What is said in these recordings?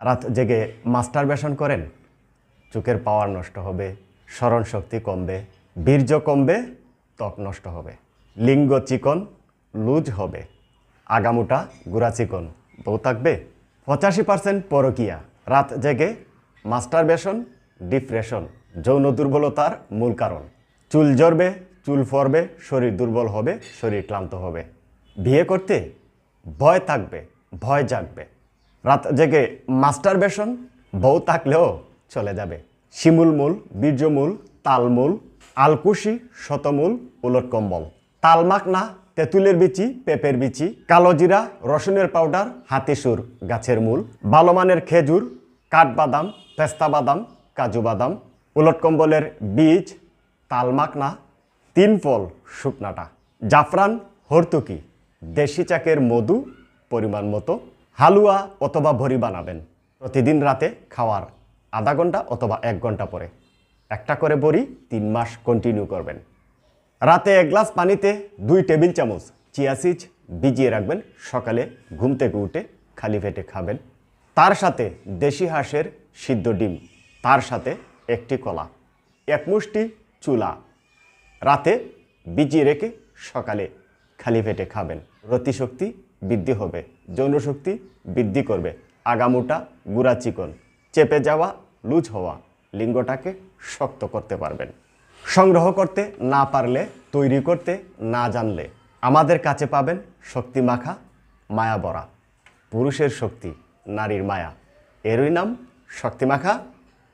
রাত জেগে মাস্টারবেশন করেন, চোখের পাওয়ার নষ্ট হবে, স্মরণ শক্তি কমবে, বীর্য কমবে, ত্বক নষ্ট হবে, লিঙ্গ চিকন লুজ হবে, আগামোটা গুড়া চিকন, বউ থাকবে। 85% পরকীয়া। রাত জেগে মাস্টারবেশন ডিপ্রেশন, যৌন দুর্বলতার মূল কারণ। চুল ঝরবে, চুল পড়বে, শরীর দুর্বল হবে, শরীর ক্লান্ত হবে। বিয়ে করতে ভয় থাকবে, ভয় জাগবে। রাত জেগে মাস্টারবেশন, বউ থাকলেও চলে যাবে। শিমুলমূল, বীর্যমূল, তালমূল, আলকুশি, শতমূল, উলটকম্বল, তালমাকনা, তেঁতুলের বিচি, পেঁপের বিচি, কালোজিরা, রসুনের পাউডার, হাতিসুর গাছের মূল, ভালো মানের খেজুর, কাঠবাদাম, পেস্তা বাদাম, কাজু বাদাম, উলটকম্বলের বীজ, তালমাকনা, 3 ফল শুকনাটা, জাফরান, হরতুকি, দেশি চাকের মধু পরিমাণ মতো, হালুয়া অথবা ভরি বানাবেন। প্রতিদিন রাতে খাওয়ার আধা ঘন্টা অথবা 1 ঘন্টা পরে একটা করে বড়ি 3 মাস কন্টিনিউ করবেন। রাতে 1 গ্লাস পানিতে 2 টেবিল চামচ চিয়া সিড ভিজিয়ে রাখবেন, সকালে ঘুম থেকে উঠে খালি পেটে খাবেন। তার সাথে দেশি হাঁসের সিদ্ধ ডিম, তার সাথে একটি কলা, 1 মুষ্টি চুলা রাতে ভিজিয়ে রেখে সকালে খালি পেটে খাবেন। রতিশক্তি বৃদ্ধি হবে, যৌনশক্তি বৃদ্ধি করবে, আগামোটা গুড়া চিকন, চেপে যাওয়া লুজ হওয়া লিঙ্গটাকে শক্ত করতে পারবেন। সংগ্রহ করতে না পারলে, তৈরি করতে না জানলে আমাদের কাছে পাবেন শক্তি মাখা মায়া বরা। পুরুষের শক্তি, নারীর মায়া, এরই নাম শক্তি মাখা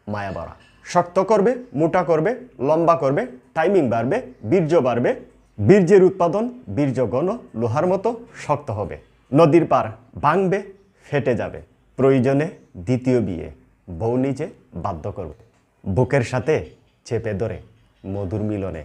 মায়া বরা। শক্ত করবে, মোটা করবে, লম্বা করবে, টাইমিং বাড়বে, বীর্য বাড়বে, বীর্যের উৎপাদন বীর্য ঘন লোহার মতো শক্ত হবে। নদীর পার ভাঙবে, ফেটে যাবে। প্রয়োজনে দ্বিতীয় বিয়ে, বউ নিজে বাধ্য করবে। বুকের সাথে চেপে ধরে মধুর মিলনে